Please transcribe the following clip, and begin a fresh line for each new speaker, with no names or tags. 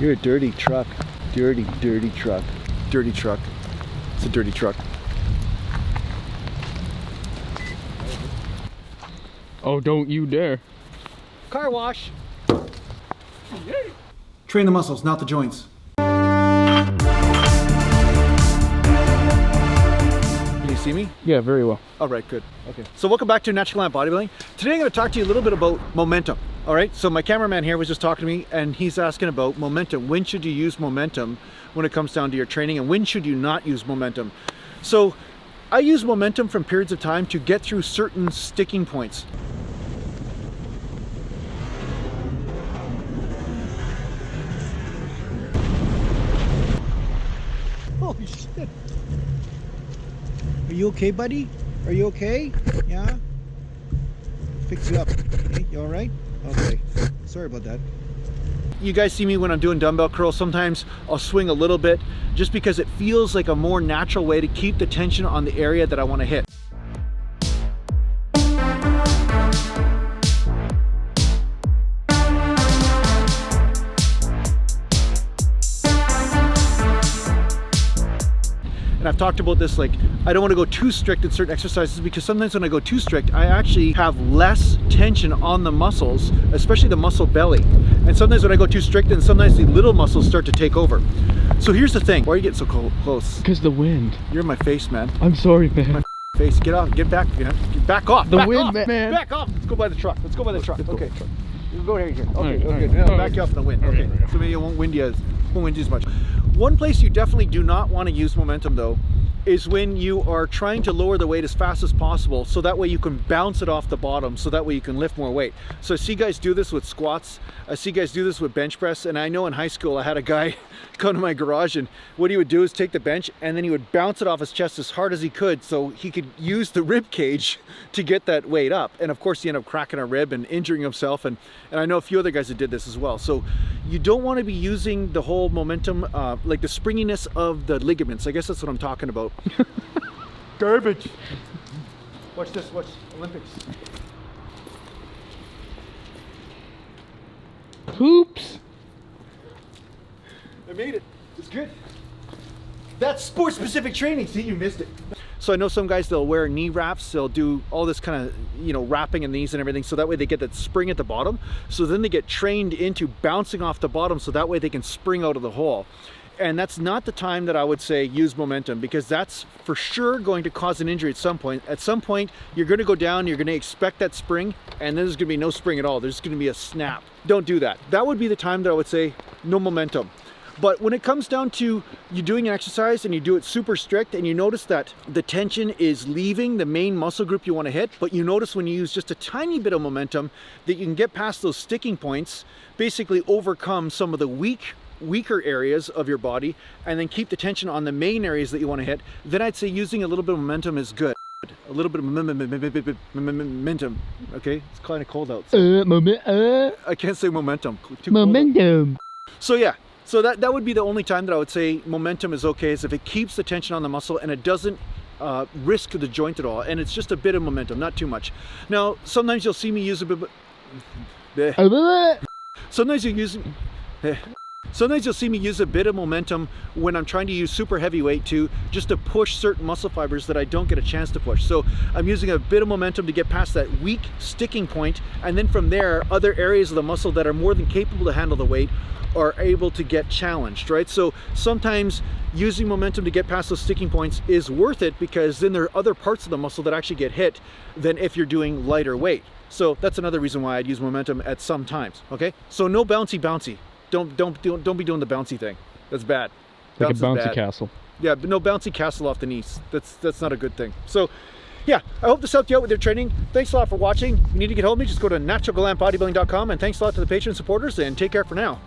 You're a dirty truck. Dirty, dirty truck. Dirty truck. It's a dirty truck.
Oh, don't you dare.
Car wash.
Train the muscles, not the joints.
Can you see me?
Yeah, very well.
All right, good. Okay. So welcome back to Natural Gallant Bodybuilding. Today I'm going to talk to you a little bit about momentum. All right. So my cameraman here was just talking to me and he's asking about momentum. When should you use momentum when it comes down to your training, and when should you not use momentum? So I use momentum from periods of time to get through certain sticking points.
Holy shit. Are you okay, buddy? Are you okay? Yeah? Fix you up. Okay, you alright? Okay. Sorry about that.
You guys see me when I'm doing dumbbell curls. Sometimes I'll swing a little bit just because it feels like a more natural way to keep the tension on the area that I want to hit. And I've talked about this, like, I don't want to go too strict in certain exercises because sometimes when I go too strict, I actually have less tension on the muscles, especially the muscle belly. And sometimes when I go too strict, and sometimes the little muscles start to take over. So here's the thing. Why are you getting so close?
Because the wind.
You're in my face, man.
I'm sorry, man.
My face. Get off. Get back. Get back off.
The
back
wind,
off,
man.
Back off. Let's go by the truck. Let's go by the truck. Okay. We'll go here. Okay.
Alright,
Okay.
alright,
No,
alright.
back you off in the wind. Okay.
Alright.
So maybe it won't wind you as much. One place you definitely do not want to use momentum though is when you are trying to lower the weight as fast as possible, so that way you can bounce it off the bottom, so that way you can lift more weight. So I see guys do this with squats, I see guys do this with bench press, and I know in high school I had a guy come to my garage, and what he would do is take the bench and then he would bounce it off his chest as hard as he could so he could use the rib cage to get that weight up. And of course he ended up cracking a rib and injuring himself, and I know a few other guys that did this as well. So you don't want to be using the whole momentum, like the springiness of the ligaments. I guess that's what I'm talking about. Garbage. Watch this, watch Olympics.
Oops.
I made it. It's good. That's sport specific training. See, you missed it. So I know some guys, they'll wear knee wraps. They'll do all this kind of, you know, wrapping in knees and everything. So that way they get that spring at the bottom. So then they get trained into bouncing off the bottom. So that way they can spring out of the hole. And that's not the time that I would say use momentum, because that's for sure going to cause an injury at some point. At some point, you're going to go down, you're going to expect that spring, and then there's going to be no spring at all. There's going to be a snap. Don't do that. That would be the time that I would say no momentum. But when it comes down to you doing an exercise and you do it super strict and you notice that the tension is leaving the main muscle group you want to hit, but you notice when you use just a tiny bit of momentum that you can get past those sticking points, basically overcome some of the weaker areas of your body and then keep the tension on the main areas that you want to hit, then I'd say using a little bit of momentum is good. A little bit of momentum. Okay, it's kind of cold out. So I can't say momentum.
Momentum.
So yeah, so that would be the only time that I would say momentum is okay, is if it keeps the tension on the muscle and it doesn't risk the joint at all, and it's just a bit of momentum, not too much. Now sometimes you'll see me use a bit. Sometimes you'll see me use a bit of momentum when I'm trying to use super heavy weight just to push certain muscle fibers that I don't get a chance to push. So I'm using a bit of momentum to get past that weak sticking point, and then from there, other areas of the muscle that are more than capable to handle the weight are able to get challenged, right? So sometimes using momentum to get past those sticking points is worth it, because then there are other parts of the muscle that actually get hit than if you're doing lighter weight. So that's another reason why I'd use momentum at some times, okay? So no bouncy. Don't be doing the bouncy thing. That's bad.
Like
Bounce
a bouncy
is bad.
castle.
Yeah, but no bouncy castle off the knees. That's not a good thing. So yeah, I hope this helped you out with your training. Thanks a lot for watching. If you need to get hold of me, just go to naturalgallantbodybuilding.com, and thanks a lot to the Patreon supporters, and take care for now.